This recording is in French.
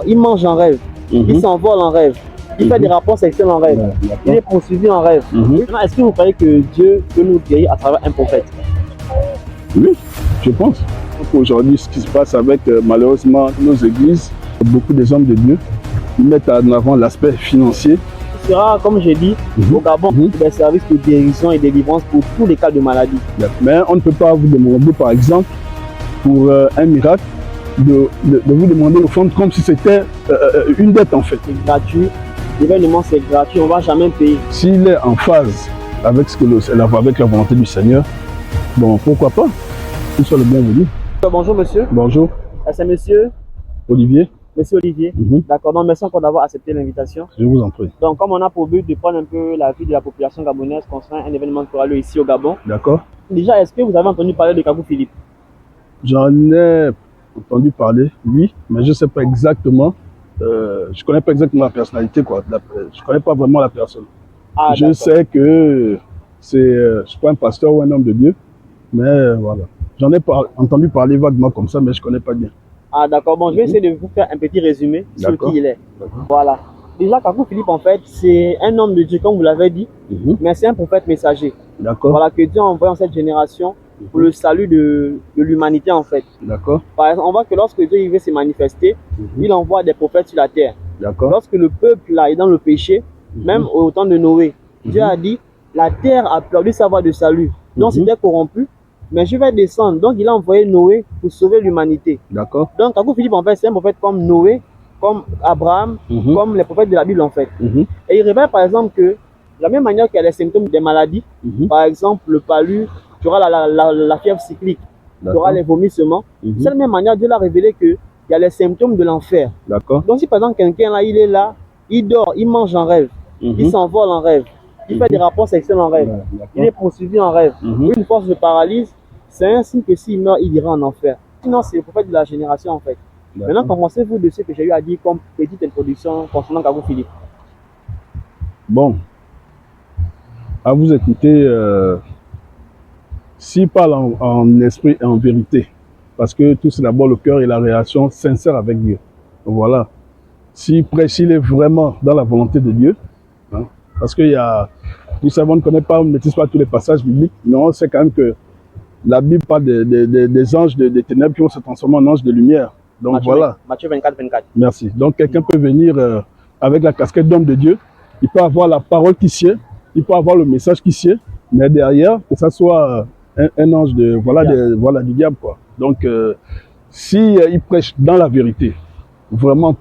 Il mange en rêve, il s'envole en rêve, il fait des rapports sexuels en rêve, il est poursuivi en rêve. Maintenant, est-ce que vous croyez que Dieu peut nous guérir à travers un prophète? Oui, je pense. Aujourd'hui, ce qui se passe avec malheureusement nos églises, beaucoup des hommes de Dieu, ils mettent en avant l'aspect financier. Il sera, comme j'ai dit, au Gabon, des services de guérison et de délivrance pour tous les cas de maladie. Mais on ne peut pas vous demander, par exemple, pour un miracle, de vous demander l'offrande comme si c'était une dette en fait. C'est gratuit, l'événement c'est gratuit, on ne va jamais payer. S'il est en phase avec, avec la volonté du Seigneur, bon, pourquoi pas? Tout soit le bienvenu. Bonjour monsieur. Bonjour. C'est monsieur Olivier. Monsieur Olivier. D'accord, donc merci encore d'avoir accepté l'invitation. Je vous en prie. Donc comme on a pour but de prendre un peu la vie de la population gabonaise concernant un événement qui aura lieu ici au Gabon. D'accord. Déjà, est-ce que vous avez entendu parler de Kakou Philippe? J'en ai entendu parler, oui, mais je ne sais pas exactement. Je ne connais pas exactement la personnalité, quoi. Je ne connais pas vraiment la personne. Ah, je sais que c'est, je ne suis pas un pasteur ou un homme de Dieu, mais voilà. J'en ai entendu parler vaguement comme ça, mais je ne connais pas bien. Ah d'accord, bon, je vais essayer de vous faire un petit résumé sur qui il est. Voilà. Déjà, Kakou Philippe, en fait, c'est un homme de Dieu, comme vous l'avez dit, mais c'est un prophète messager. D'accord. Voilà, que Dieu a envoyé en cette génération pour le salut de l'humanité, en fait. D'accord. Par exemple, on voit que lorsque Dieu veut se manifester, il envoie des prophètes sur la terre. D'accord. Lorsque le peuple là, est dans le péché, même au temps de Noé, Dieu a dit, la terre a perdu sa voie de salut. Donc, c'était corrompu. Mais je vais descendre. Donc, il a envoyé Noé pour sauver l'humanité. D'accord. Donc, Kakou Philippe, en fait, c'est un prophète comme Noé, comme Abraham, comme les prophètes de la Bible, en fait. Et il révèle, par exemple, que de la même manière qu'il y a les symptômes des maladies, par exemple, le palu, tu auras la fièvre cyclique, tu auras les vomissements. C'est de la même manière, Dieu l'a révélé qu'il y a les symptômes de l'enfer. D'accord. Donc, si par exemple, quelqu'un là, il est là, il dort, il mange en rêve, il s'envole en rêve, il fait des rapports sexuels en rêve, il est poursuivi en rêve, une force le paralyse, c'est un signe que s'il meurt, il ira en enfer. Sinon, c'est le prophète de la génération, en fait. Maintenant, commencez-vous de ce que j'ai eu à dire comme petite introduction concernant Kakou Philippe. Bon, à vous écouter, s'il parle en esprit et en vérité, parce que tout c'est d'abord le cœur et la relation sincère avec Dieu. Voilà. S'il prêche, il est vraiment dans la volonté de Dieu, hein, parce qu'il y a, nous savons, on ne connaît pas, on ne maîtrise pas tous les passages bibliques, mais on sait quand même que la Bible parle des anges des ténèbres qui vont se transformer en anges de lumière. Donc Matthieu, voilà. Matthieu 24, 24. Merci. Donc quelqu'un peut venir avec la casquette d'homme de Dieu, il peut avoir la parole qui sied, il peut avoir le message qui sied, mais derrière, que ça soit un ange de, voilà, du diable, quoi. Donc, si il prêche dans la vérité, vraiment